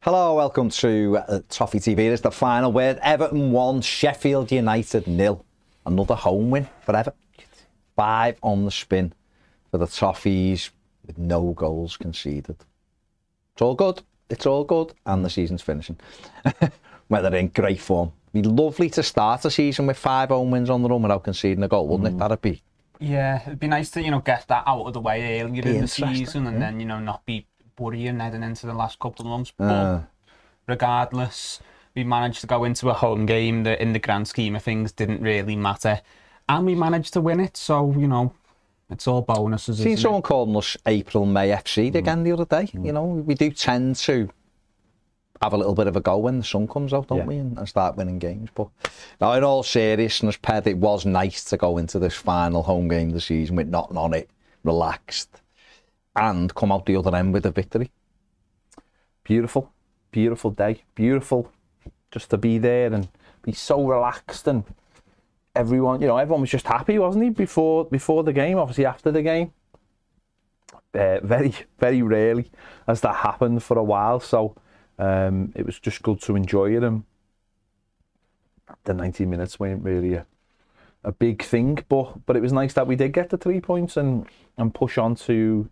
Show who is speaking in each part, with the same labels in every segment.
Speaker 1: Hello, welcome to Toffee TV. It's the final word. Everton 1, Sheffield United 0. Another home win for Everton. 5 on the spin for the Toffees with no goals conceded. It's all good. It's all good. And the season's finishing. Well, they're in great form. It'd be lovely to start the season with 5 home wins on the run without conceding a goal, wouldn't it? That'd be...
Speaker 2: Yeah, it'd be nice to, get that out of the way earlier in the season and then, not be worrying heading into the last couple of months. But regardless, we managed to go into a home game that in the grand scheme of things didn't really matter. And we managed to win it, so, it's all bonuses.
Speaker 1: Seen someone calling us April, May FC again the other day. We do tend to have a little bit of a go when the sun comes out, don't we, and start winning games. But now, in all seriousness, Ped, it was nice to go into this final home game of the season with nothing on it, relaxed, and come out the other end with a victory.
Speaker 3: Beautiful, beautiful day. Beautiful just to be there and be so relaxed, and everyone, everyone was just happy, wasn't he, before the game, obviously after the game. Very, very rarely has that happened for a while, so it was just good to enjoy it. And the 90 minutes weren't really a big thing, but it was nice that we did get the 3 points and push on to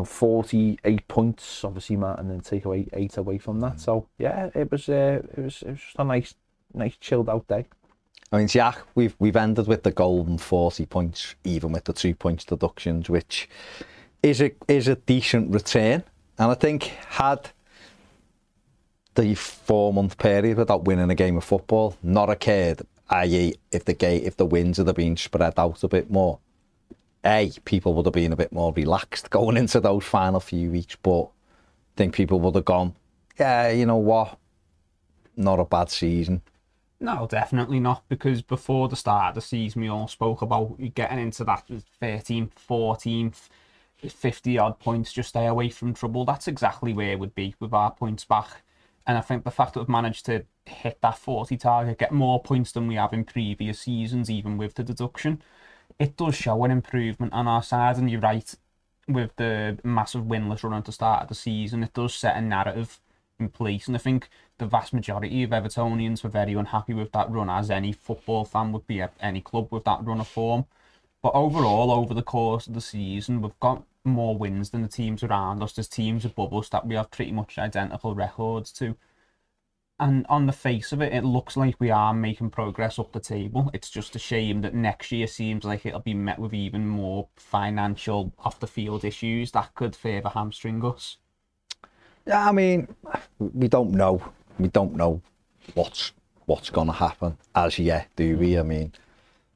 Speaker 3: 48 points, obviously, Matt, and then take away 8 away from that. So yeah, it was just a nice chilled out day.
Speaker 1: I mean, Jack, we've ended with the golden 40 points, even with the 2 points deductions, which is a decent return. And I think had the 4-month period without winning a game of football not occurred, i.e. if the wins had been spread out a bit more, people would have been a bit more relaxed going into those final few weeks. But I think people would have gone, yeah, you know what, not a bad season.
Speaker 2: No, definitely not, because before the start of the season we all spoke about getting into that 13th, 14th, 50 odd points, just stay away from trouble. That's exactly where it would be with our points back. And I think the fact that we've managed to hit that 40 target, get more points than we have in previous seasons, even with the deduction, it does show an improvement on our side. And you're right, with the massive winless run at the start of the season, it does set a narrative in place. And I think the vast majority of Evertonians were very unhappy with that run, as any football fan would be at any club with that run of form. But overall, over the course of the season, we've got more wins than the teams around us. There's teams above us that we have pretty much identical records to. And on the face of it, it looks like we are making progress up the table. It's just a shame that next year seems like it'll be met with even more financial off-the-field issues that could further hamstring us.
Speaker 1: Yeah, I mean, we don't know. We don't know what's going to happen as yet, do we? I mean,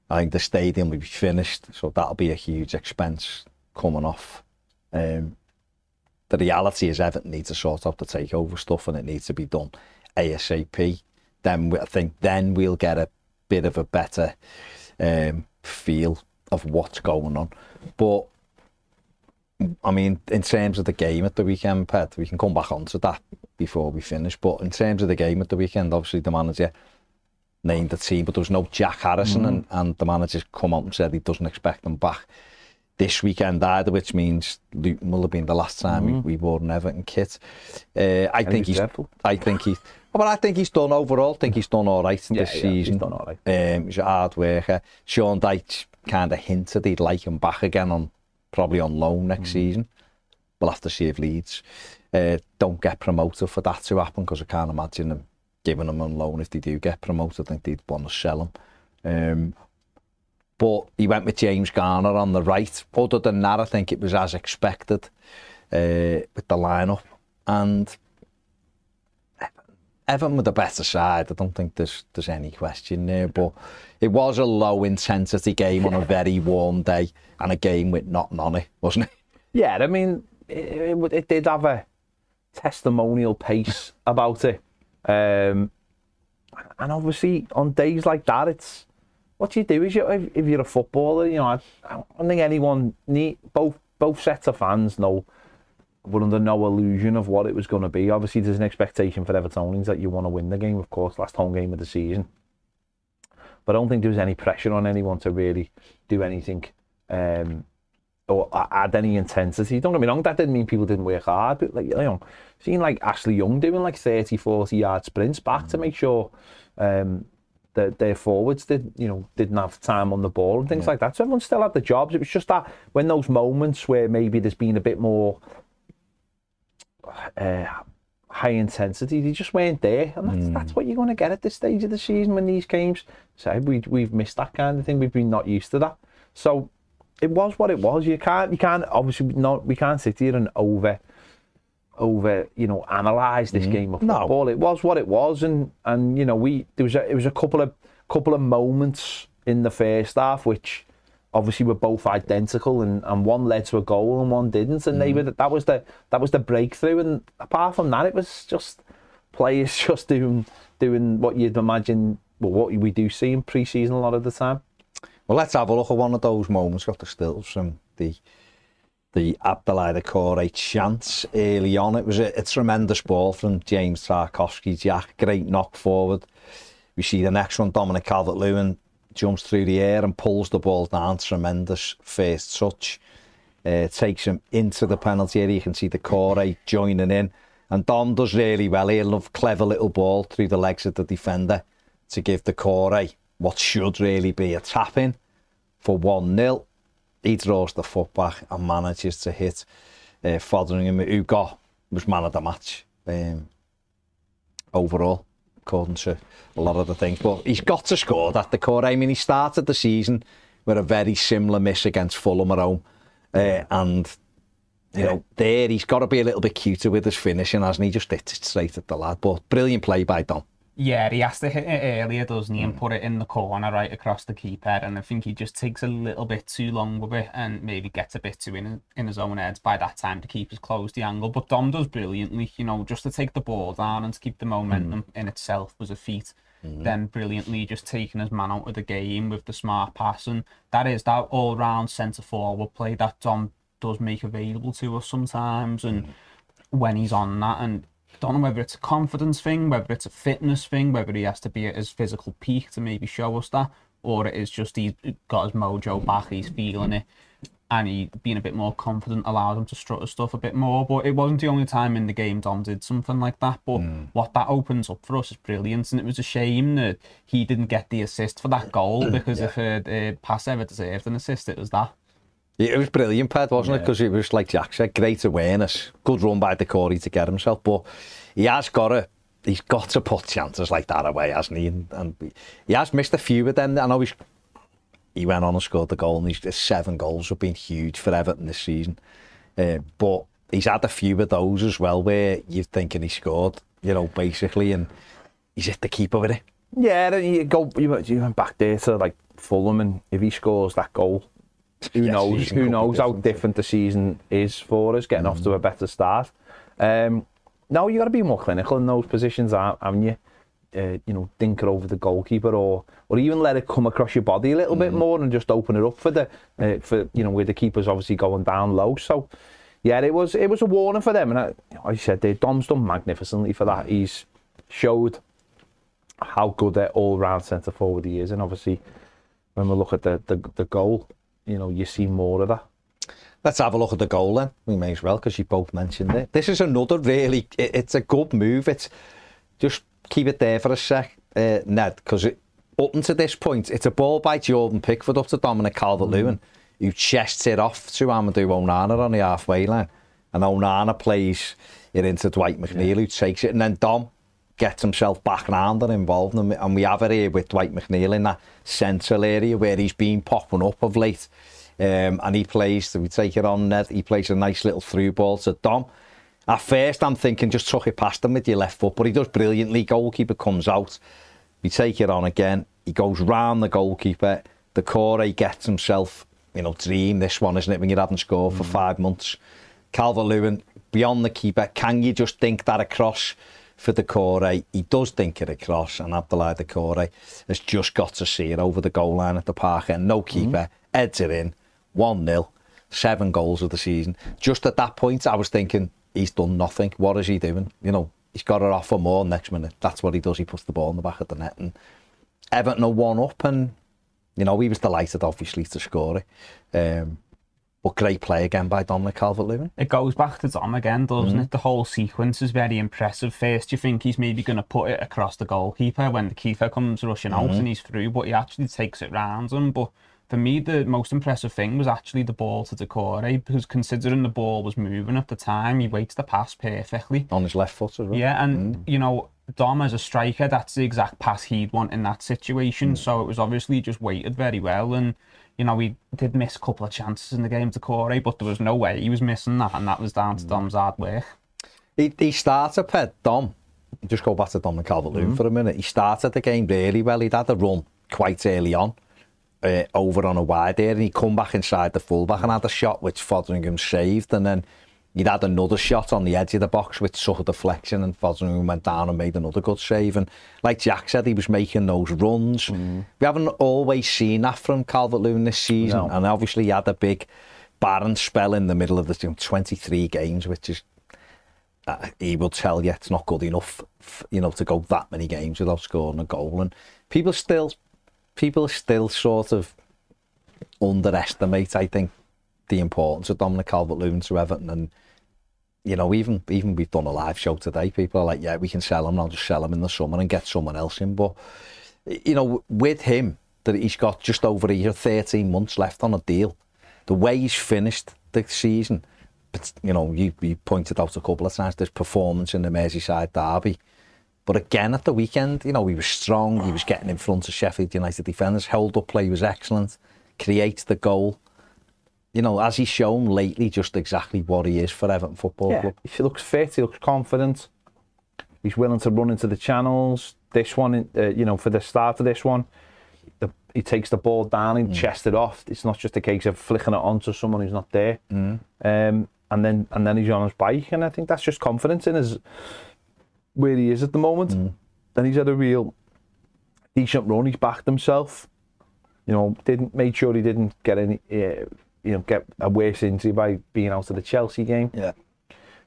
Speaker 1: I think the stadium will be finished, so that'll be a huge expense coming off. The reality is Everton needs to sort out the takeover stuff, and it needs to be done ASAP. Then I think we'll get a bit of a better feel of what's going on. But I mean, in terms of the game at the weekend, Pet, we can come back onto that before we finish. But in terms of the game at the weekend, obviously the manager named the team, but there was no Jack Harrison, and the manager's come out and said he doesn't expect them back this weekend either, which means Luton will have been the last time we wore an Everton kit. I think he's done overall. I think he's done all right this season.
Speaker 3: He's done all right.
Speaker 1: He's a hard worker. Sean Dyche kind of hinted he'd like him back again probably on loan next season. We'll have to see if Leeds don't get promoted for that to happen, because I can't imagine them giving them on loan if they do get promoted. I think they'd want to sell him. But he went with James Garner on the right. Other than that, I think it was as expected with the lineup. And Everton with a better side. I don't think there's any question there. But it was a low-intensity game on a very warm day, and a game with nothing on it, wasn't it?
Speaker 3: Yeah, I mean, it did have a testimonial pace about it. And obviously, on days like that, it's... What you do is, if you're a footballer, I don't think anyone, both sets of fans were under no illusion of what it was going to be. Obviously, there's an expectation for Evertonians that you want to win the game, of course, last home game of the season. But I don't think there was any pressure on anyone to really do anything or add any intensity. Don't get me wrong, that didn't mean people didn't work hard, but like, you know, seeing like Ashley Young doing like 30, 40 yard sprints back to make sure that their forwards didn't have time on the ball and things like that. So everyone still had the jobs. It was just that when those moments where maybe there's been a bit more high intensity, they just weren't there, and that's what you're going to get at this stage of the season when these games. So we've missed that kind of thing. We've been not used to that. So it was what it was. You can't obviously we can't sit here and over analyze this game of football. No. It was what it was, and you know it was a couple of moments in the first half which obviously were both identical, and one led to a goal and one didn't, and that was the breakthrough. And apart from that, it was just players just doing what you'd imagine, well, what we do see in pre-season a lot of the time.
Speaker 1: Well, let's have a look at one of those moments. Got the stills from the Abdoulaye Doucouré chance early on. It was a tremendous ball from James Tarkowski. Jack, great knock forward. We see the next one, Dominic Calvert-Lewin jumps through the air and pulls the ball down. Tremendous first touch. Takes him into the penalty area. You can see Doucouré joining in. And Dom does really well here. Love clever little ball through the legs of the defender to give Doucouré what should really be a tap-in for 1-0. He draws the foot back and manages to hit Fotheringham, who was man of the match overall, according to a lot of the things. But he's got to score that, Doucouré. I mean, he started the season with a very similar miss against Fulham at home. And, you know, there he's got to be a little bit cuter with his finishing, hasn't he? Just hits it straight at the lad. But brilliant play by Dom.
Speaker 2: Yeah, he has to hit it earlier, doesn't he, and put it in the corner right across the keeper. And I think he just takes a little bit too long with it and maybe gets a bit too in his own head by that time to keep his close the angle. But Dom does brilliantly, you know, just to take the ball down and to keep the momentum in itself was a feat. Then brilliantly just taking his man out of the game with the smart pass. And that all-round centre-forward play that Dom does make available to us sometimes. And when he's on that, and don't know whether it's a confidence thing, whether it's a fitness thing, whether he has to be at his physical peak to maybe show us that, or it is just he's got his mojo back, he's feeling it, and he being a bit more confident allows him to strut his stuff a bit more. But it wasn't the only time in the game Dom did something like that. But what that opens up for us is brilliant, and it was a shame that he didn't get the assist for that goal, because if Pass ever deserved an assist, it was that.
Speaker 1: Yeah, it was brilliant, Ped, wasn't it? Because it was, like Jack said, great awareness, good run by Doucouré to get himself, but he's got to put chances like that away, hasn't he? And he has missed a few of them. I know he went on and scored the goal, and his 7 goals have been huge for Everton this season. But he's had a few of those as well where you're thinking he scored, you know, basically, and he's hit the keeper with it.
Speaker 3: Yeah, then you went back there to like Fulham, and if he scores that goal, who knows how different the season is for us, getting off to a better start. No, you got to be more clinical in those positions, haven't you? You know, dink it over the goalkeeper, or even let it come across your body a little bit more, and just open it up for you know, where the keeper's obviously going down low. So yeah, it was a warning for them, and like I said, Dom's done magnificently for that. He's showed how good their all-round centre forward he is, and obviously when we look at the goal, you know, you see more of that.
Speaker 1: Let's have a look at the goal then. We may as well, because you both mentioned it. This is another really, it's a good move. It's just keep it there for a sec, Ned, because up until this point, it's a ball by Jordan Pickford up to Dominic Calvert-Lewin, who chests it off to Amadou Onana on the halfway line. And Onana plays it into Dwight McNeil, who takes it, and then Dom gets himself back round and involved. And we have it here with Dwight McNeil in that central area where he's been popping up of late. And he plays, we take it on, Ned, he plays a nice little through ball to Dom. At first I'm thinking just tuck it past him with your left foot, but he does brilliantly. Goalkeeper comes out, we take it on again, he goes round the goalkeeper. Doucouré gets himself, you know, dream this one, isn't it, when you haven't scored for 5 months. Calvert-Lewin beyond the keeper, can you just think that across for Doucouré? He does think it across, and Abdoulaye Doucouré has just got to see it over the goal line at the park end. No keeper, heads it in, 1-0, 7 goals of the season. Just at that point, I was thinking, he's done nothing. What is he doing? You know, he's got it off for more next minute. That's what he does. He puts the ball in the back of the net, and Everton are 1 up, and, you know, he was delighted, obviously, to score it. But great play again by Dominic Calvert-Lewin.
Speaker 2: It goes back to Dom again, doesn't it? The whole sequence is very impressive. First, you think he's maybe going to put it across the goalkeeper when the keeper comes rushing out and he's through, but he actually takes it round him. But for me, the most impressive thing was actually the ball to Decore, because considering the ball was moving at the time, he waits the pass perfectly.
Speaker 1: On his left foot as well.
Speaker 2: Yeah, and, you know, Dom as a striker, that's the exact pass he'd want in that situation. So it was obviously just weighted very well. And, you know, he did miss a couple of chances in the game to Corey, but there was no way he was missing that, and that was down to Dom's hard work.
Speaker 1: He started, Dom, just go back to Dominic Calvert-Lewin for a minute. He started the game really well. He'd had a run quite early on, over on a wide area, and he'd come back inside the fullback and had a shot which Fotheringham saved, and then he'd had another shot on the edge of the box which took a deflection, and Fotheringham went down and made another good save. And like Jack said, he was making those runs. We haven't always seen that from Calvert-Lewin this season, and obviously he had a big barren spell in the middle of the 23 games, which is, he will tell you, it's not good enough, you know, to go that many games without scoring a goal. And people still sort of underestimate, I think, the importance of Dominic Calvert-Lewin to Everton. And, you know, even we've done a live show today, people are like, yeah, we can sell him, I'll just sell him in the summer and get someone else in. But, you know, with him, that he's got just over a year, 13 months left on a deal, the way he's finished the season, but, you know, you pointed out a couple of times this performance in the Merseyside derby. But again, at the weekend, you know, he was strong, he was getting in front of Sheffield United defenders, held up play was excellent, creates the goal. You know, as he's shown lately, just exactly what he is for Everton Football Club.
Speaker 3: He looks fit, he looks confident, he's willing to run into the channels. This one, you know, for the start of this one, he takes the ball down and chests it off. It's not just a case of flicking it onto someone who's not there. And then he's on his bike, and I think that's just confidence in his where he is at the moment. Then he's had a real decent run. He's backed himself. You know, made sure he didn't get any. You know, get a worse injury by being out of the Chelsea game. Yeah,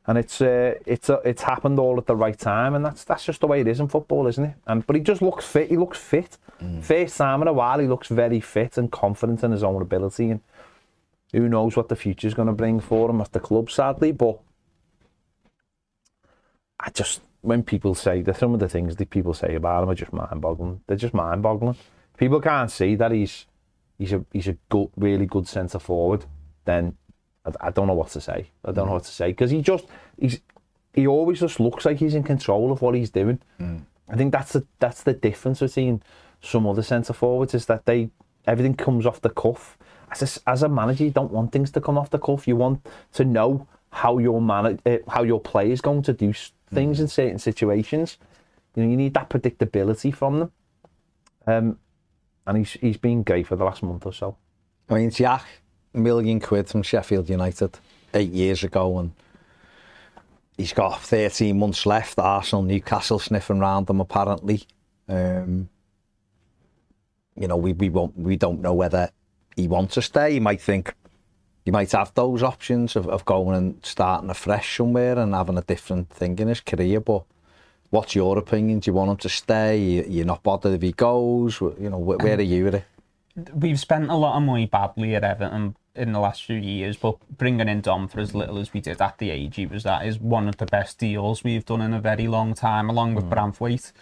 Speaker 3: and it's happened all at the right time, and that's just the way it is in football, isn't it? But he just looks fit. He looks fit. First time in a while, he looks very fit and confident in his own ability. And who knows what the future's going to bring for him at the club, sadly. But when people say that, some of the things that people say about him are just mind-boggling. They're just mind-boggling. People can't see that he's a good, really good centre forward. Then I don't know what to say. I don't know what to say, because he always just looks like he's in control of what he's doing. I think that's the difference between some other centre forwards, is that everything comes off the cuff. As a manager, you don't want things to come off the cuff. You want to know how your player is going to do things in certain situations. You know, you need that predictability from them. And he's been great for the last month or so.
Speaker 1: I mean, Jack, £1 million from Sheffield United 8 years ago, and he's got 13 months left. Arsenal, Newcastle sniffing round him apparently. You know, we don't know whether he wants to stay. He might have those options of going and starting afresh somewhere and having a different thing in his career. But what's your opinion? Do you want him to stay? You're not bothered if he goes? You know, where are you with it?
Speaker 2: We've spent a lot of money badly at Everton in the last few years, but bringing in Dom for as little as we did at the age he was at is one of the best deals we've done in a very long time, along with Branthwaite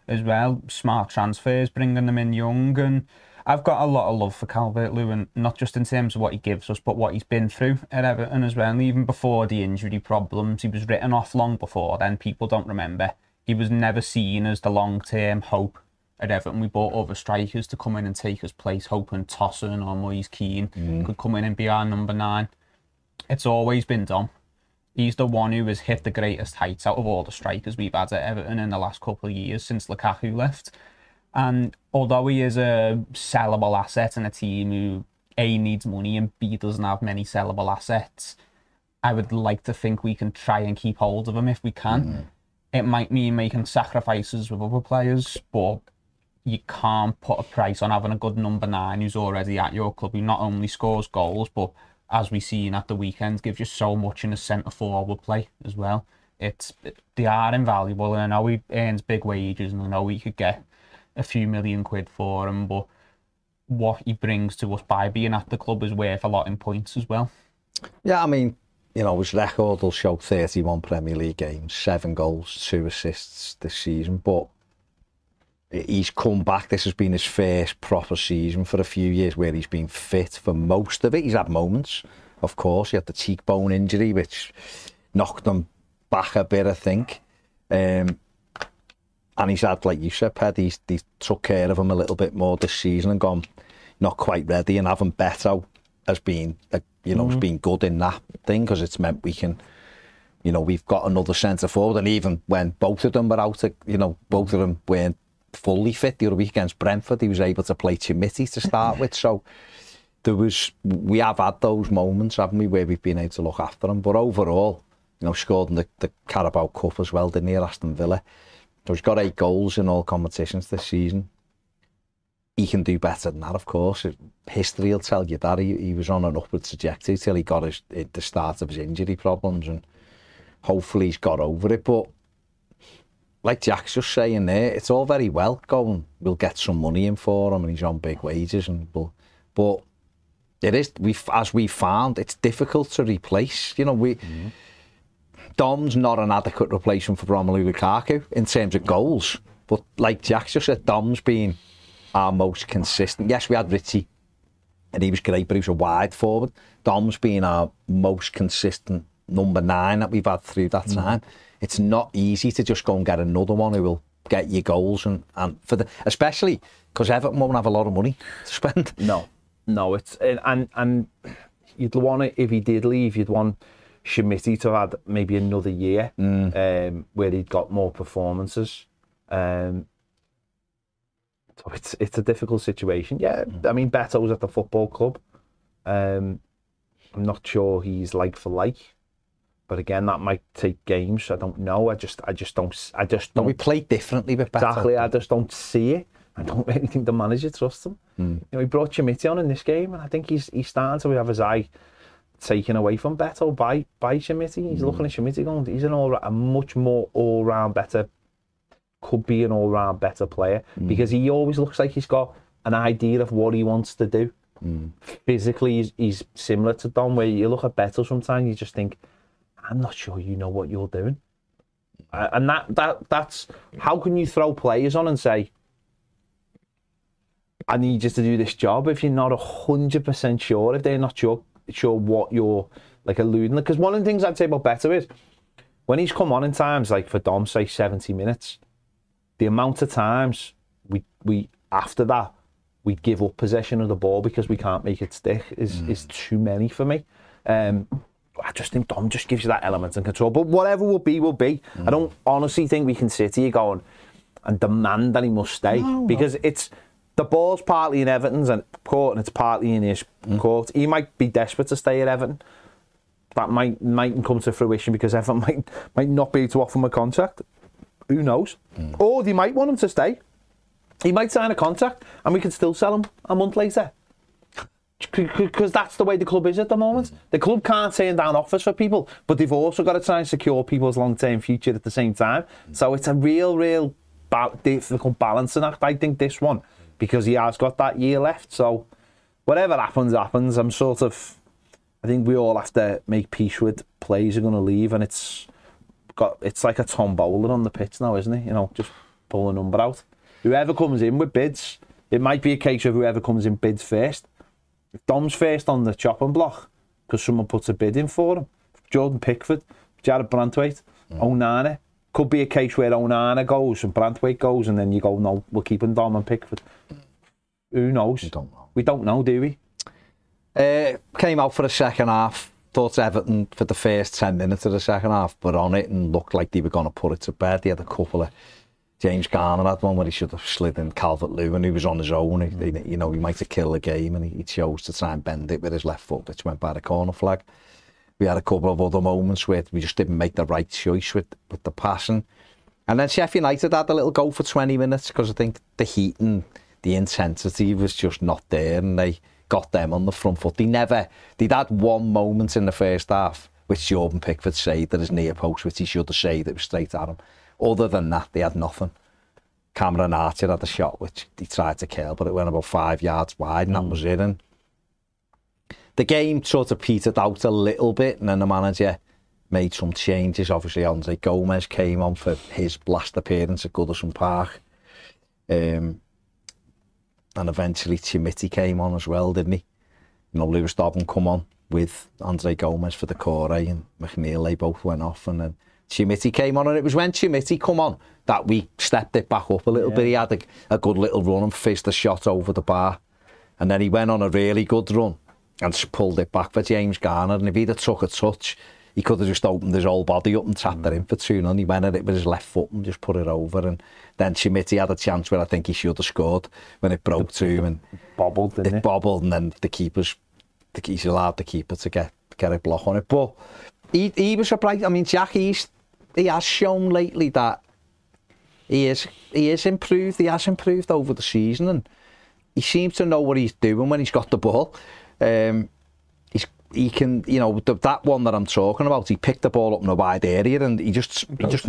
Speaker 2: as well. Smart transfers, bringing them in young, and I've got a lot of love for Calvert-Lewin, not just in terms of what he gives us, but what he's been through at Everton as well. And even before the injury problems, he was written off long before then. People don't remember. He was never seen as the long-term hope at Everton. We bought other strikers to come in and take his place, hoping Tosson or Moise Keane could come in and be our number 9. It's always been Dom. He's the one who has hit the greatest heights out of all the strikers we've had at Everton in the last couple of years since Lukaku left. And although he is a sellable asset in a team who A, needs money, and B, doesn't have many sellable assets, I would like to think we can try and keep hold of him if we can. It might mean making sacrifices with other players, but you can't put a price on having a good number 9 who's already at your club, who not only scores goals, but as we've seen at the weekend, gives you so much in the centre forward play as well. They are invaluable, and I know he earns big wages, and I know we could get a few £1 million for him, but what he brings to us by being at the club is worth a lot in points as well.
Speaker 1: Yeah, I mean, you know, his record will show 31 Premier League games, 7 goals, 2 assists this season, but he's come back. This has been his first proper season for a few years where he's been fit for most of it. He's had moments, of course. He had the cheekbone injury, which knocked him back a bit, I think. And he's had, like you said, Ped, he's took care of him a little bit more this season and gone not quite ready, and having Beto has been, has been good in that thing, because it's meant we can, we've got another centre forward. And even when both of them were out, both of them weren't fully fit the other week against Brentford, he was able to play Chimiti to start with. So we have had those moments, haven't we, where we've been able to look after him. But overall, scored in the Carabao Cup as well, didn't he, at Aston Villa? So he's got 8 goals in all competitions this season. He can do better than that, of course. History will tell you that. He was on an upward trajectory till he got the start of his injury problems, and hopefully he's got over it. But like Jack's just saying there, it's all very well going, we'll get some money in for him and he's on big wages, but it is, as we found, it's difficult to replace. Dom's not an adequate replacement for Romelu Lukaku in terms of goals, but like Jack just said, Dom's been our most consistent. Yes, we had Richie and he was great, but he was a wide forward. Dom's been our most consistent number 9 that we've had through that time. It's not easy to just go and get another one who will get you goals, and especially because Everton won't have a lot of money to spend.
Speaker 3: No, it's and you'd want it, if he did leave, you'd want Chimiti to have had maybe another year where he'd got more performances. So it's a difficult situation. Yeah, I mean, Beto's at the football club. I'm not sure he's like for like, but again, that might take games. I don't know. I just don't. No,
Speaker 1: we play differently with Beto.
Speaker 3: Exactly. I just don't see it. I don't really think the manager trusts him. He brought Chimiti on in this game, and I think he's starting to have his eye taken away from Beto by Chimiti. He's looking at Chimiti going, he's a much more all-round better, could be an all-round better player, because he always looks like he's got an idea of what he wants to do. Physically, he's similar to Dom, where you look at Beto sometimes, you just think, I'm not sure you know what you're doing. And that's, how can you throw players on and say, I need you to do this job, if you're not 100% sure, if they're not sure what you're like alluding to? Because one of the things I'd say about Beto is, when he's come on in times, like for Dom, say 70 minutes, the amount of times we after that, we give up possession of the ball because we can't make it stick is too many for me. I just think Dom just gives you that element and control. But whatever will be, will be. I don't honestly think we can sit here going and demand that he must stay, because it's, the ball's partly in Everton's and court, and it's partly in his court. He might be desperate to stay at Everton. That mightn't come to fruition because Everton might not be able to offer him a contract. Who knows? Or they might want him to stay. He might sign a contract and we could still sell him a month later. Because that's the way the club is at the moment. The club can't turn down offers for people, but they've also got to try and secure people's long-term future at the same time. So it's a real difficult balancing act, I think, this one, because he has got that year left. So whatever happens. I think we all have to make peace with players are going to leave, and it's like a tombola on the pitch now, isn't it? Just pull a number out. Whoever comes in with bids, it might be a case of whoever comes in bids first. If Dom's first on the chopping block because someone puts a bid in for him, Jordan Pickford, Jared Brantwaite, Onana, could be a case where Onana goes and Brantwaite goes, and then you go, no, we're keeping Dom and Pickford. Who knows? We don't know, do we?
Speaker 1: Came out for the second half. Thought Everton for the first 10 minutes of the second half, but on it and looked like they were going to put it to bed. They had a couple of, James Garner had one where he should have slid in Calvert-Lewin, who was on his own. He might have killed the game, and he chose to try and bend it with his left foot, which went by the corner flag. We had a couple of other moments where we just didn't make the right choice with the passing. And then Sheffield United had a little go for 20 minutes because I think the heat and the intensity was just not there, and they got them on the front foot. They'd had one moment in the first half which Jordan Pickford saved at his near post, which he should have saved. It was straight at him. Other than that, they had nothing. Cameron Archer had a shot which he tried to kill, but it went about 5 yards wide, and that was it. And the game sort of petered out a little bit, and then the manager made some changes. Obviously, Andre Gomez came on for his last appearance at Goodison Park. And eventually Chimitty came on as well, didn't he? You know, Lewis Dobbin come on with Andre Gomez for the Corey, and McNeil, they both went off, and then Chimitty came on, and it was when Chimitty come on that we stepped it back up a little bit. He had a good little run and fizzed the shot over the bar, and then he went on a really good run and pulled it back for James Garner, and if he'd have took a touch, he could have just opened his whole body up and tapped it in for 2-0, and he went at it with his left foot and just put it over. And then Chimitty had a chance where I think he should have scored when it broke through, and
Speaker 3: bobbled, didn't it?
Speaker 1: It bobbled, and then he's allowed the keeper to get a block on it. But he was surprised. I mean, Jack, he has shown lately that he is improved. He has improved over the season, and he seems to know what he's doing when he's got the ball. He can, you know, that one that I'm talking about, he picked the ball up in a wide area, and he just waltzed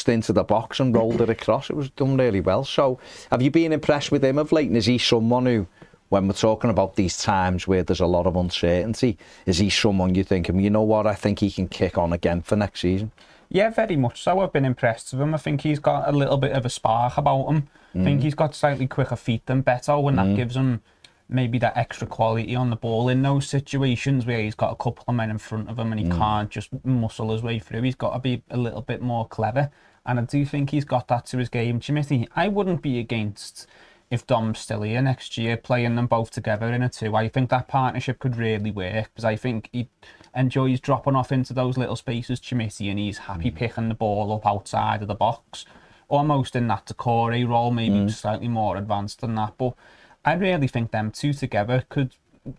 Speaker 1: into the box and rolled it across. It was done really well. So have you been impressed with him of late? And is he someone who, when we're talking about these times where there's a lot of uncertainty, is he someone you think, you know what, I think he can kick on again for next season?
Speaker 2: Yeah, very much so. I've been impressed with him. I think he's got a little bit of a spark about him. I think he's got slightly quicker feet than Beto, and that gives him maybe that extra quality on the ball in those situations where he's got a couple of men in front of him and he can't just muscle his way through. He's got to be a little bit more clever, and I do think he's got that to his game. Chimitty, I wouldn't be against, if Dom's still here next year, playing them both together in a 2. I think that partnership could really work, because I think he enjoys dropping off into those little spaces, Chimitty, and he's happy picking the ball up outside of the box, almost in that Decore role, maybe slightly more advanced than that. But I really think them two together could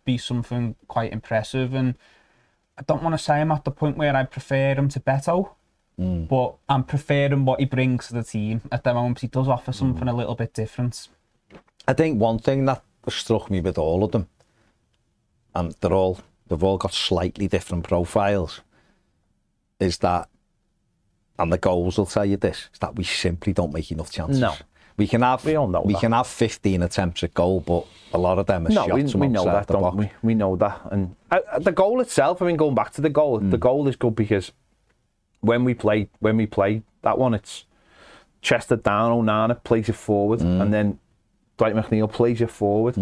Speaker 2: be something quite impressive, and I don't want to say I'm at the point where I prefer him to Beto, but I'm preferring what he brings to the team at the moment. He does offer something a little bit different.
Speaker 1: I think one thing that struck me with all of them, and they've all got slightly different profiles, is that, and the goals will tell you this, is that we simply don't make enough chances.
Speaker 3: No.
Speaker 1: We can have 15 attempts at goal, but a lot of them are shots from outside the box.
Speaker 3: We know that. And the goal itself, I mean, going back to the goal is good because when we play that one, it's chested down, Onana plays it forward, and then Dwight McNeil plays it forward.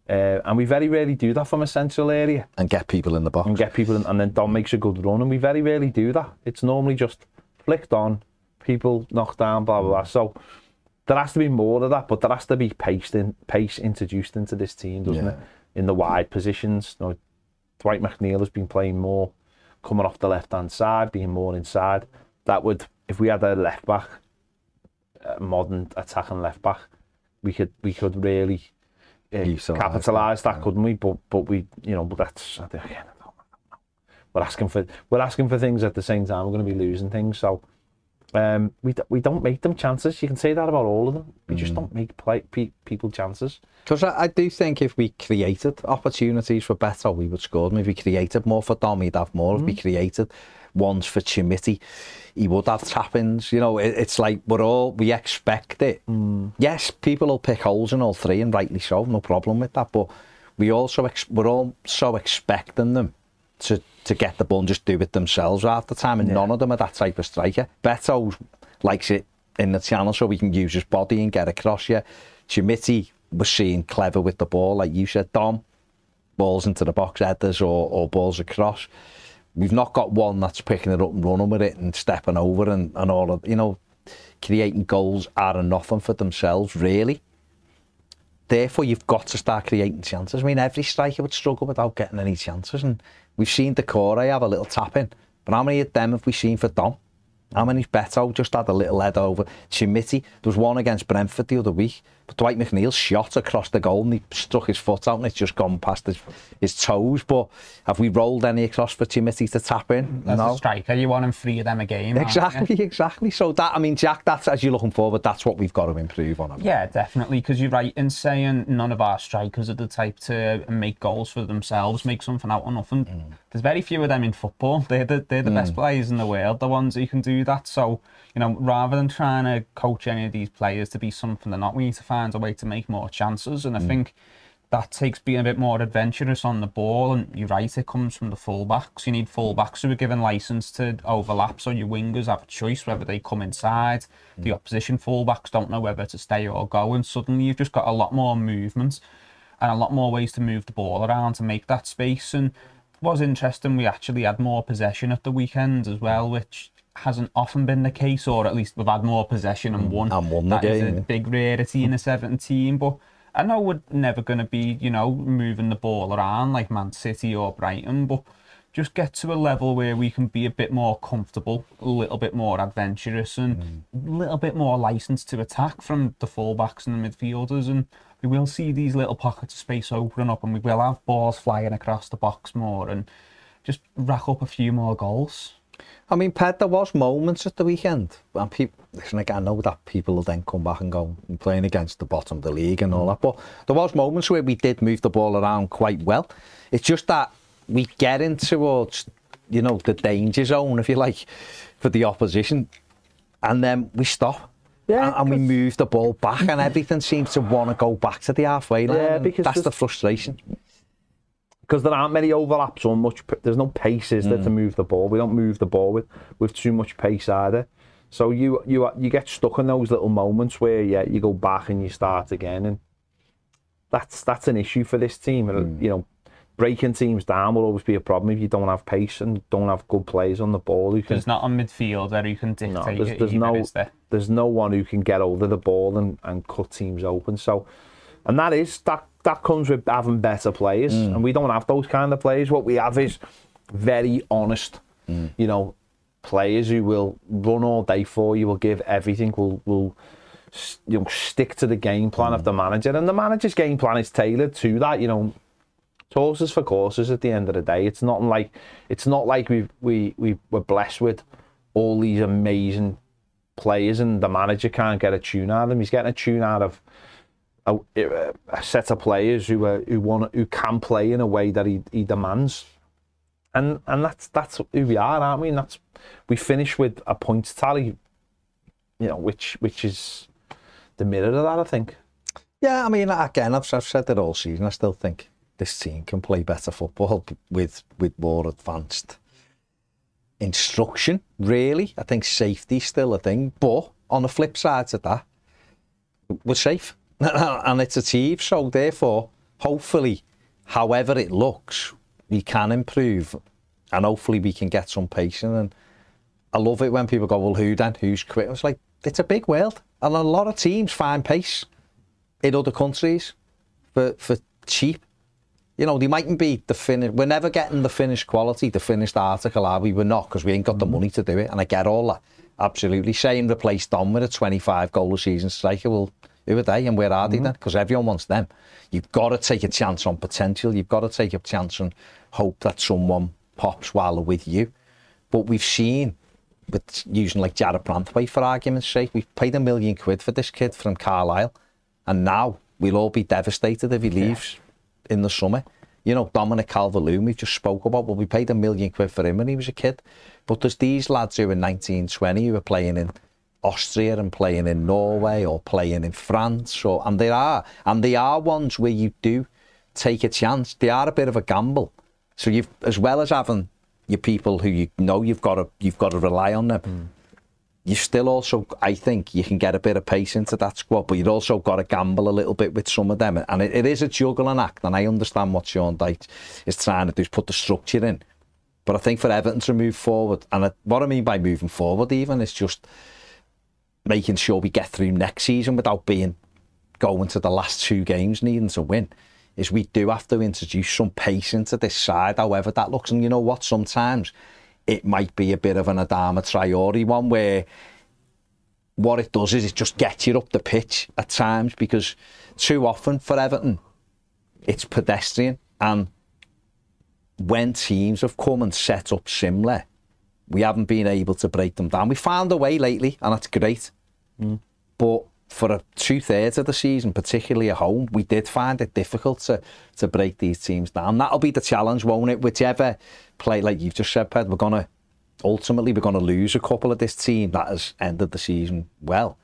Speaker 3: And we very rarely do that from a central area.
Speaker 1: And get people in the box.
Speaker 3: And then Dom makes a good run, and we very rarely do that. It's normally just flicked on, people knocked down, blah, blah, blah. So there has to be more of that, but there has to be pace introduced into this team, doesn't it? In the wide positions. You know, Dwight McNeil has been playing more, coming off the left-hand side, being more inside. That would, if we had a left-back, a modern attacking left-back, we could really capitalise that, couldn't we? But we, you know, but that's, again, we're asking for things at the same time. We're going to be losing things, so we don't make them chances. You can say that about all of them. We just don't make people chances.
Speaker 1: Because I do think if we created opportunities for Beto, we would score them. If we created more for Dom, he'd have more. If we created ones for Chimitty, he would have tap-ins. You know, it's like we expect it. Yes, people will pick holes in all three, and rightly so, no problem with that. But we're also expecting them to get the ball and just do it themselves half the time, and none of them are that type of striker. Beto likes it in the channel so he can use his body and get across you. Chimitty was seen clever with the ball, like you said, Dom. Balls into the box, headers or balls across. We've not got one that's picking it up and running with it and stepping over and all of, you know, creating goals out of nothing for themselves, really. Therefore, you've got to start creating chances. I mean, every striker would struggle without getting any chances, and we've seen Decore have a little tap in, but how many of them have we seen for Dom? How many's Beto just had a little head over? Chimitty, there was one against Brentford the other week. But Dwight McNeil's shot across the goal and he struck his foot out and it's just gone past his toes. But have we rolled any across for Timothy to tap in?
Speaker 2: As a striker, you want him 3 of them a game.
Speaker 1: Exactly. So that, I mean, Jack, that's, as you're looking forward, that's what we've got to improve on.
Speaker 2: Yeah, definitely, because you're right in saying none of our strikers are the type to make goals for themselves, make something out of nothing. There's very few of them in football. They're the best players in the world, the ones who can do that. So, you know, rather than trying to coach any of these players to be something they're not, we need to find a way to make more chances. And I think that takes being a bit more adventurous on the ball. And you're right, it comes from the fullbacks. You need fullbacks who are given licence to overlap, so your wingers have a choice whether they come inside. The opposition fullbacks don't know whether to stay or go, and suddenly you've just got a lot more movement and a lot more ways to move the ball around to make that space. And it was interesting, we actually had more possession at the weekend as well, which hasn't often been the case, or at least we've had more possession and won.
Speaker 1: That
Speaker 2: is a big rarity in a 17, but I know we're never going to be, you know, moving the ball around like Man City or Brighton, but just get to a level where we can be a bit more comfortable, a little bit more adventurous, and a little bit more licence to attack from the fullbacks and the midfielders, and we will see these little pockets of space opening up, and we will have balls flying across the box more, and just rack up a few more goals.
Speaker 1: I mean, Ped, there was moments at the weekend, and people, listen, like, I know that people will then come back and go, I'm playing against the bottom of the league and all that, but there was moments where we did move the ball around quite well. It's just that we get in towards, you know, the danger zone, if you like, for the opposition, and then we stop. Yeah, and we move the ball back, and everything seems to want to go back to the halfway line. Yeah, because that's the frustration.
Speaker 3: Because there aren't many overlaps or much. There's no pace, is there, to move the ball. We don't move the ball with too much pace either. So you get stuck in those little moments where you go back and you start again, and that's an issue for this team. And you know, breaking teams down will always be a problem if you don't have pace and don't have good players on the ball.
Speaker 2: There's not a midfielder who can dictate
Speaker 3: there's no one who can get over the ball and cut teams open. So, and that comes with having better players, and we don't have those kind of players. What we have is very honest, you know, players who will run all day for you, will give everything, will you know, stick to the game plan of the manager, and the manager's game plan is tailored to that. You know, horses for courses at the end of the day. It's not like we were blessed with all these amazing players and the manager can't get a tune out of them. He's getting a tune out of a set of players who can play in a way that he demands, and that's who we are, aren't we? And we finish with a points tally, you know, which is the mirror of that, I think.
Speaker 1: Yeah, I mean, again, I've said it all season. I still think this team can play better football with more advanced instruction. Really, I think safety's still a thing, but on the flip side to that, we're safe. And it's achieved, so therefore, hopefully, however it looks, we can improve, and hopefully we can get some pace in. And I love it when people go, well, who then? Who's quit? It's like, it's a big world, and a lot of teams find pace in other countries for cheap. You know, they mightn't be the finished. We're never getting the finished quality, the finished article, are we? We're not, because we ain't got the money to do it, and I get all that. Absolutely. Saying replace Dom with a 25 goal a season striker, well, who are they and where are they then? Because everyone wants them. You've got to take a chance on potential. You've got to take a chance and hope that someone pops while they're with you. But we've seen, with using like Jared Brantway for argument's sake, we've paid £1 million for this kid from Carlisle, and now we'll all be devastated if he leaves in the summer. You know, Dominic Calvert-Lewin, we just spoke about, well, we paid £1 million for him when he was a kid. But there's these lads who are 19, 20 who are playing in Austria and playing in Norway or playing in France, and they are ones where you do take a chance. They are a bit of a gamble. So you've, as well as having your people who you know you've got to rely on them, you still also, I think, you can get a bit of pace into that squad, but you've also got to gamble a little bit with some of them, and it is a juggling act. And I understand what Sean Dyche is trying to do, is put the structure in. But I think for Everton to move forward, and what I mean by moving forward even is just making sure we get through next season without going to the last 2 games needing to win, is we do have to introduce some pace into this side, however that looks. And you know what, sometimes it might be a bit of an Adama Traore one where what it does is it just gets you up the pitch at times, because too often for Everton, it's pedestrian. And when teams have come and set up similar, we haven't been able to break them down. We found a way lately, and that's great. But for 2/3 of the season, particularly at home, we did find it difficult to break these teams down. That'll be the challenge, won't it? Whichever play, like you've just said, Ped, we're going to lose a couple of this team that has ended the season well.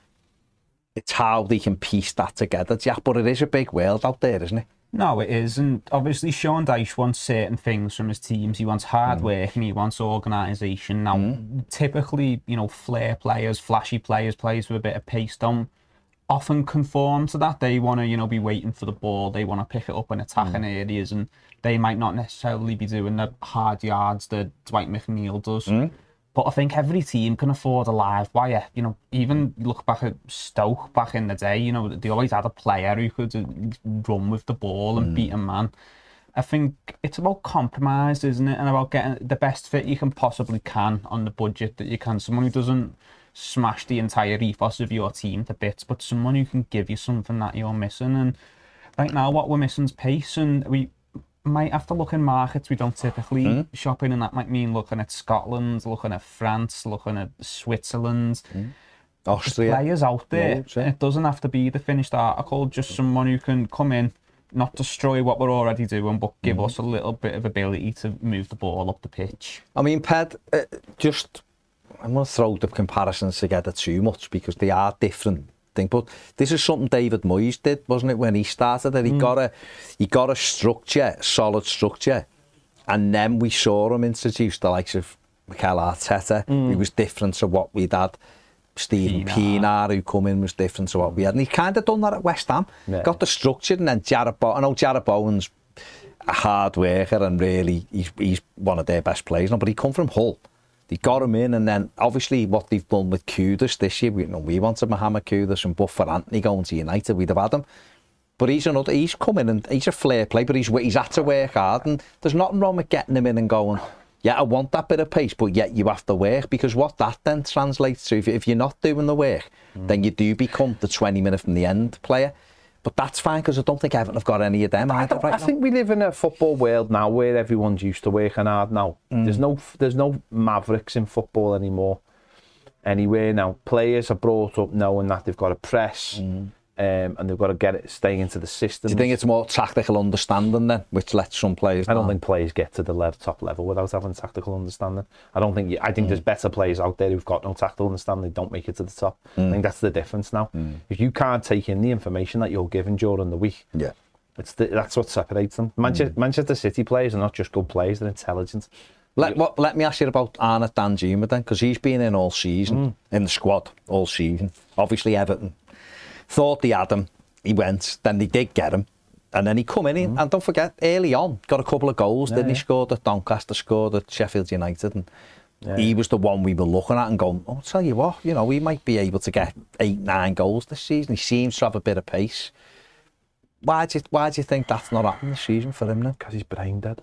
Speaker 1: It's how they can piece that together, Jack. But it is a big world out there, isn't it?
Speaker 2: No, it is. And obviously Sean Dyche wants certain things from his teams. He wants hard work and he wants organisation. Now, typically, you know, flair players, flashy players, players with a bit of pace don't often conform to that. They want to, you know, be waiting for the ball. They want to pick it up in attacking areas, and they might not necessarily be doing the hard yards that Dwight McNeil does. But I think every team can afford a live wire. You know, even look back at Stoke back in the day, you know, they always had a player who could run with the ball and beat a man. I think it's about compromise, isn't it? And about getting the best fit you can possibly on the budget that you can. Someone who doesn't smash the entire ethos of your team to bits, but someone who can give you something that you're missing. And right now what we're missing is pace, and we might have to look in markets we don't typically shop in, and that might mean looking at Scotland, looking at France, looking at Switzerland.
Speaker 1: Austria.
Speaker 2: There's players out there.
Speaker 1: Loads, yeah.
Speaker 2: It doesn't have to be the finished article, just someone who can come in, not destroy what we're already doing, but give us a little bit of ability to move the ball up the pitch.
Speaker 1: I mean, Ped, I'm going to throw the comparisons together too much, because they are different things. But this is something David Moyes did, wasn't it, when he started it? He got a structure, solid structure, and then we saw him introduce the likes of Mikel Arteta, who was different to what we'd had. Steven Pienaar, who come in, was different to what we had. And he kind of done that at West Ham. Yeah. Got the structure, and then Jarrod Bowen. I know Jarrod Bowen's a hard worker, and really he's one of their best players now, but he come from Hull. They got him in, and then obviously what they've done with Kudus this year, we wanted Mohamed Kudus, and but for Anthony going to United, we'd have had him. But he's come in, and he's a flair play, but he's had to work hard, and there's nothing wrong with getting him in and going, yeah, I want that bit of pace, but yet you have to work, because what that then translates to, if you're not doing the work, then you do become the 20-minute from the end player. But that's fine, because I don't think Everton have got any of them either right now.
Speaker 3: I think we live in a football world now where everyone's used to working hard now. There's no mavericks in football anymore. Anywhere now, players are brought up knowing that they've got to press, and they've got to stay into the system.
Speaker 1: Do you think it's more tactical understanding then, which lets some players?
Speaker 3: I don't think players get to the top level without having tactical understanding. I think there's better players out there who've got no tactical understanding. They don't make it to the top. I think that's the difference now. If you can't take in the information that you're given during the week, that's what separates them. Manchester City players are not just good players; they're intelligent.
Speaker 1: Let me ask you about Arnaud Danjuma then, because he's been in all season, in the squad all season. Obviously Everton thought they had him, he went, then they did get him, and then he come in, and don't forget, early on, got a couple of goals, didn't he? Scored at Doncaster, scored at Sheffield United, and he was the one we were looking at and going, I'll tell you what, you know, we might be able to get 8-9 goals this season. He seems to have a bit of pace. Why do you think that's not happening this season for him then?
Speaker 3: Because he's brain dead.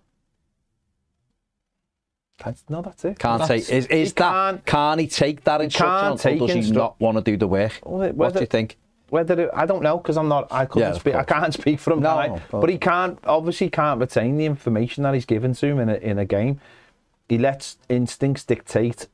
Speaker 3: No, that's it.
Speaker 1: Can he take that instruction, or does he not want to do the work? What do you think?
Speaker 3: I don't know, because I can't speak for him. But he obviously can't retain the information that he's given to him in a game. He lets instincts dictate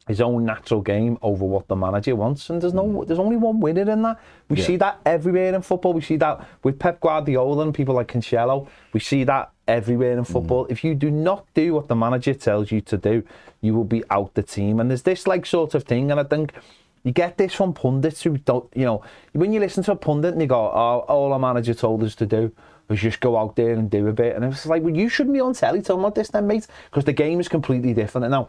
Speaker 3: his own natural game over what the manager wants, and there's only one winner in that. We see that everywhere in football. We see that with Pep Guardiola and people like Cancelo. We see that everywhere in football. If you do not do what the manager tells you to do, you will be out the team. And there's this sort of thing, and I think you get this from pundits who don't, when you listen to a pundit and you go, oh, all our manager told us to do was just go out there and do a bit. And it's like, well, you shouldn't be on telly talking about this then, mate, because the game is completely different. And now,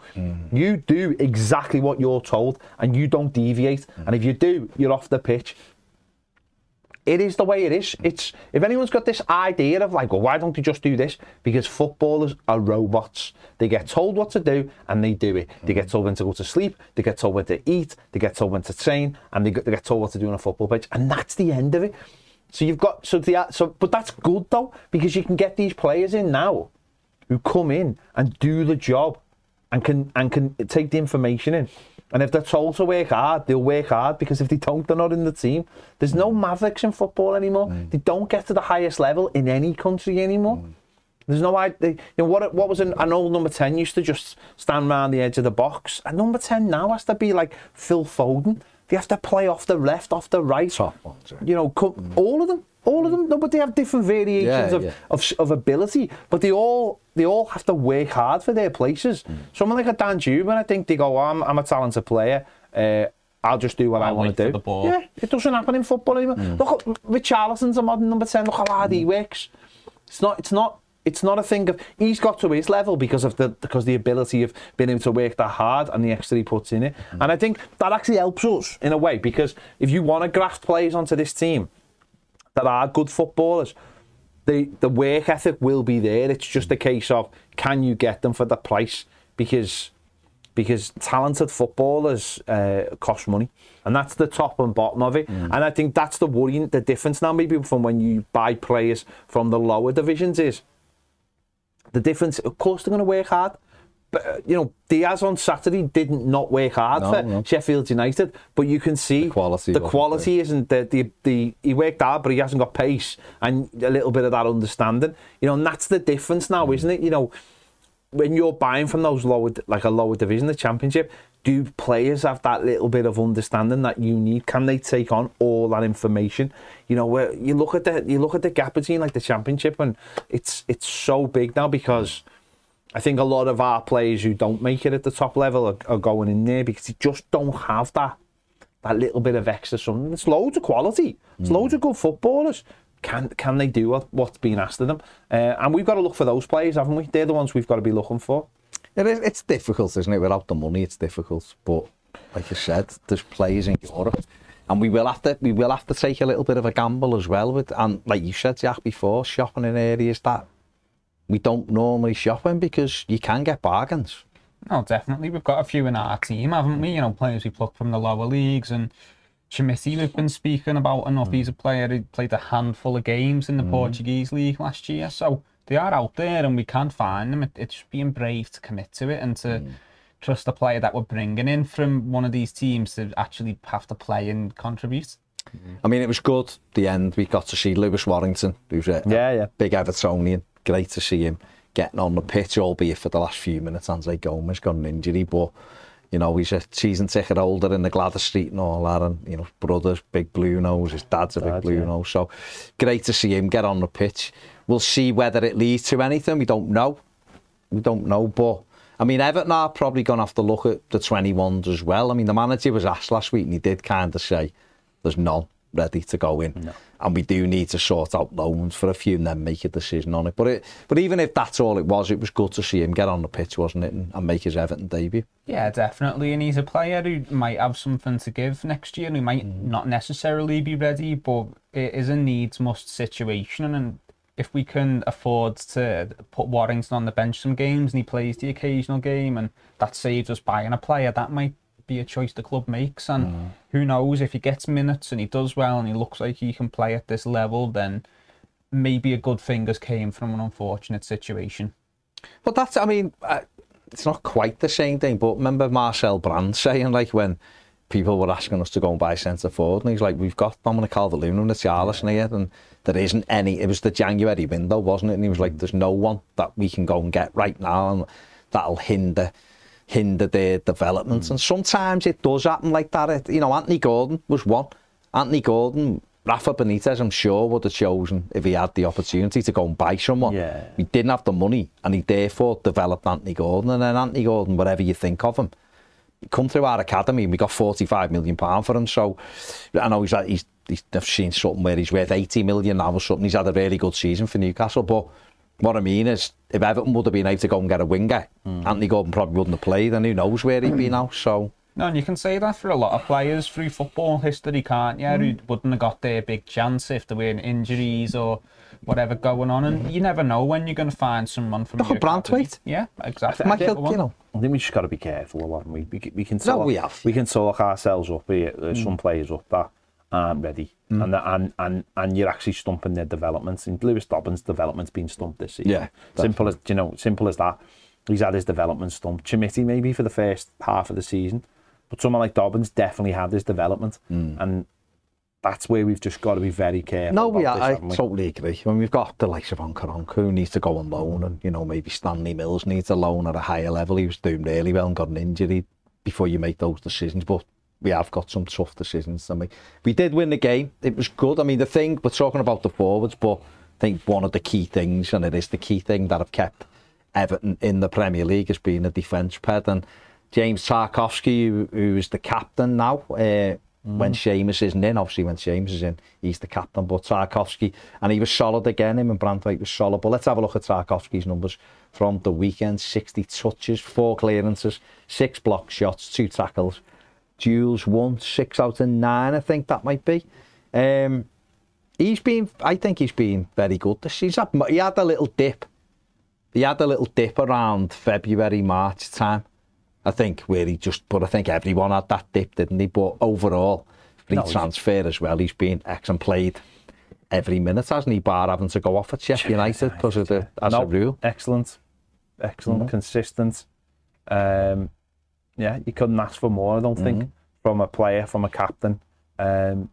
Speaker 3: you do exactly what you're told, and you don't deviate. And if you do, you're off the pitch. It is the way it is. If anyone's got this idea of like, well, why don't you just do this? Because footballers are robots. They get told what to do and they do it. They get told when to go to sleep, they get told when to eat, they get told when to train, and they get told what to do on a football pitch. And that's the end of it. So but that's good though, because you can get these players in now who come in and do the job and can take the information in And if they're told to work hard, they'll work hard, because if they don't, they're not in the team. There's no Mavericks in football anymore. They don't get to the highest level in any country anymore. There's no idea. You know, what was an old number 10 used to just stand around the edge of the box. A number 10 now has to be like Phil Foden. They have to play off the left, off the right.
Speaker 1: Top ones, right.
Speaker 3: You know, all of them. No, but they have different variations of ability. But they all have to work hard for their places. Someone like a Dan Dubin, I think they go, I'm a talented player. I'll just do what I want to do. Yeah, it doesn't happen in football anymore. Look, Richarlison's a modern number 10. Look how hard he works. It's not a thing of he's got to his level because the ability of being able to work that hard and the extra he puts in it. And I think that actually helps us in a way, because if you want to graft players onto this team that are good footballers, the work ethic will be there. It's just a case of, can you get them for the price? Because talented footballers cost money, and that's the top and bottom of it. And I think that's the difference now, maybe from when you buy players from the lower divisions, is the difference. Of course, they're going to work hard. But, you know, Diaz on Saturday didn't not work hard for Sheffield United, but you can see the quality isn't he worked hard, but he hasn't got pace and a little bit of that understanding. You know, and that's the difference now, isn't it? You know, when you're buying from those lower division, the Championship, do players have that little bit of understanding that you need? Can they take on all that information? You know, where you look at the gap between like the Championship, and it's so big now, because I think a lot of our players who don't make it at the top level are going in there because they just don't have that little bit of extra something. There's loads of quality. There's loads of good footballers. Can they do what's being asked of them? And we've got to look for those players, haven't we? They're the ones we've got to be looking for.
Speaker 1: It's difficult, isn't it? Without the money, it's difficult. But like you said, there's players in Europe, and we will have to take a little bit of a gamble as well. And like you said, Jack, before, shopping in areas that we don't normally shop in, because you can get bargains.
Speaker 2: No, definitely. We've got a few in our team, haven't we? You know, players we plucked from the lower leagues, and Chimiti we've been speaking about enough. He's a player who played a handful of games in the Portuguese league last year, so they are out there and we can find them. It's just being brave to commit to it and to trust the player that we're bringing in from one of these teams to actually have to play and contribute.
Speaker 1: I mean, it was good, the end. We got to see Lewis Warrington, who's a big Evertonian. Great to see him getting on the pitch, albeit for the last few minutes. Andre Gomez got an injury, but you know, he's a season ticket holder in the Gladys Street and all that, and you know, brothers, big blue nose, his dad's a big blue nose, so great to see him get on the pitch. We'll see whether it leads to anything. We don't know, but I mean, Everton are probably going to have to look at the 21s as well. I mean, the manager was asked last week and he did kind of say there's none ready to go in, and we do need to sort out loans for a few and then make a decision on it. But even if that's all it was good to see him get on the pitch, wasn't it, and make his Everton debut. Yeah,
Speaker 2: definitely. And he's a player who might have something to give next year, and he might not necessarily be ready, but it is a needs-must situation. And if we can afford to put Warrington on the bench some games and he plays the occasional game, and that saves us buying a player, that might be a choice the club makes. And who knows, if he gets minutes and he does well and he looks like he can play at this level, then maybe a good thing has came from an unfortunate situation.
Speaker 1: But that's, I mean, it's not quite the same thing, but remember Marcel Brand saying, like, when people were asking us to go and buy centre forward, and he's like, we've got Dominic Calvert-Lewin and Richarlison here, and there isn't any. It was the January window, wasn't it? And he was like, there's no one that we can go and get right now, and that'll hinder their development. And sometimes it does happen like that. You know, Anthony Gordon was one. Anthony Gordon, Rafa Benitez, I'm sure, would have chosen, if he had the opportunity, to go and buy someone. He didn't have the money, and he therefore developed Anthony Gordon. And then Anthony Gordon, whatever you think of him, he come through our academy and we got £45 million for him. So I know I've seen something where he's worth 80 million now or something. He's had a really good season for Newcastle, but what I mean is, if Everton would have been able to go and get a winger, Anthony Gordon probably wouldn't have played, and who knows where he'd be now. So
Speaker 2: no, and you can say that for a lot of players through football history, can't you? Who wouldn't have got their big chance if there weren't injuries or whatever going on. And you never know when you're going to find someone from
Speaker 1: your academy. Yeah,
Speaker 2: exactly.
Speaker 3: I think we just got to be careful, haven't we? We can talk, we can talk ourselves up here. There's some players up that aren't ready, and you're actually stumping their developments. And Lewis Dobbins' development's been stumped this season. Yeah, simple as that. He's had his development stumped. Chimiti maybe for the first half of the season, But someone like Dobbins definitely had this development, and that's where we've just got to be very careful.
Speaker 1: No,
Speaker 3: about
Speaker 1: I
Speaker 3: this,
Speaker 1: totally agree. When we've got the likes of Onkaronk who needs to go on loan, and you know maybe Stanley Mills needs a loan at a higher level. He was doing really well and got an injury before you make those decisions. But we have got some tough decisions to make. We did win the game. It was good. I mean, the thing we're talking about the forwards, but I think one of the key things, and it is the key thing that have kept Everton in the Premier League, has been a defence ped. And James Tarkowski, who is the captain now. When Seamus isn't in, obviously when Seamus is in, he's the captain, but Tarkowski, and he was solid again, him and Branthwaite was solid. But let's have a look at Tarkowski's numbers from the weekend. 60 touches, 4 clearances, 6 block shots, 2 tackles, duels 1, 6 out of 9, I think that might be. I think he's been very good this season. He had a little dip. He had a little dip around February, March time. I think but I think everyone had that dip, didn't he? But overall, free transfer as well. He's been excellent, played every minute, hasn't he? Bar having to go off at Sheffield United because of a rule.
Speaker 3: Excellent, consistent. Yeah, you couldn't ask for more, I don't think, from a player, from a captain. And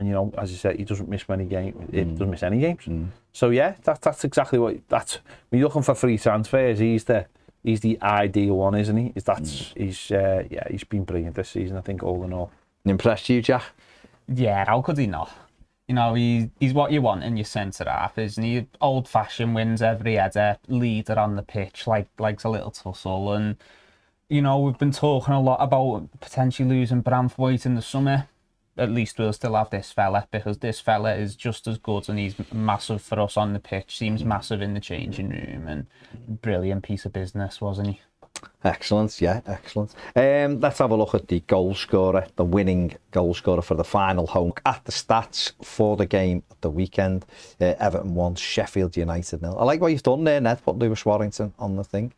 Speaker 3: you know, as you said, he doesn't miss many games. It doesn't miss any games. So yeah, that's exactly what. When you're looking for free transfers, he's the ideal one, isn't he? He's been brilliant this season, I think, all in all.
Speaker 1: Impressed you, Jack?
Speaker 2: Yeah, how could he not? You know, he's what you want in your centre half, isn't he? Old fashioned, wins every header, leader on the pitch, likes a little tussle. And you know, we've been talking a lot about potentially losing Branthwaite in the summer. At least we'll still have this fella, because this fella is just as good, and he's massive for us on the pitch, seems massive in the changing room, and brilliant piece of business, wasn't he?
Speaker 1: Excellent, yeah, excellent. Let's have a look at the goal scorer, the winning goal scorer for the final home. At the stats for the game at the weekend, Everton 1, Sheffield United 0. I like what you've done there, Ned, put Lewis Warrington on the thing.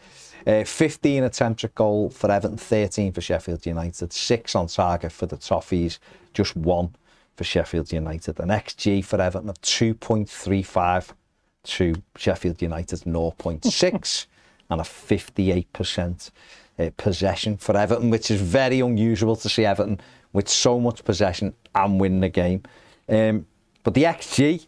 Speaker 1: 15 attempts at goal for Everton, 13 for Sheffield United, 6 on target for the Toffees, just 1 for Sheffield United. An XG for Everton of 2.35 to Sheffield United 0.6 and a 58% possession for Everton, which is very unusual to see Everton with so much possession and win the game. But the XG,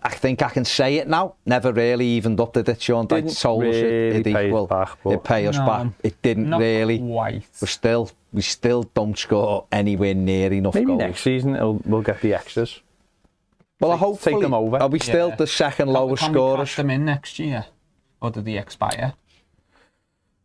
Speaker 1: I think I can say it now, never really evened up, did it, Sean?
Speaker 3: Didn't really pay us back.
Speaker 1: It paid us back. It didn't really.
Speaker 2: Quite.
Speaker 1: We still don't score anywhere near enough goals.
Speaker 3: Maybe next season we'll get the extras.
Speaker 1: Well, hopefully.
Speaker 3: Take them over.
Speaker 1: Are we still the second lowest scorers?
Speaker 2: Can we cash them in next year? Or do they expire?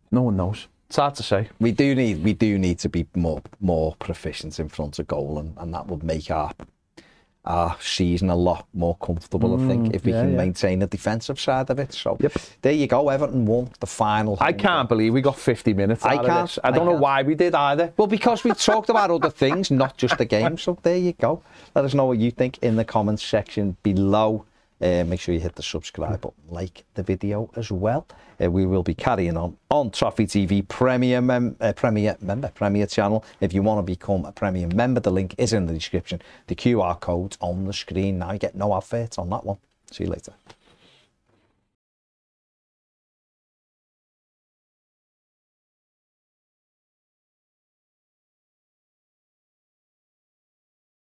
Speaker 3: No one knows. It's hard to say.
Speaker 1: We do need to be more proficient in front of goal, and that would make our season a lot more comfortable, I think, if we can maintain the defensive side of it. So there you go, Everton won the final.
Speaker 3: I can't believe we got 50 minutes out of this. I don't know why we did either.
Speaker 1: Well, because we talked about other things, not just the game. So there you go. Let us know what you think in the comments section below. Make sure you hit the subscribe button, like the video as well. We will be carrying on Toffee TV Premier channel. If you want to become a Premier member, the link is in the description. The QR code's on the screen now. You get no adverts on that one. See you later.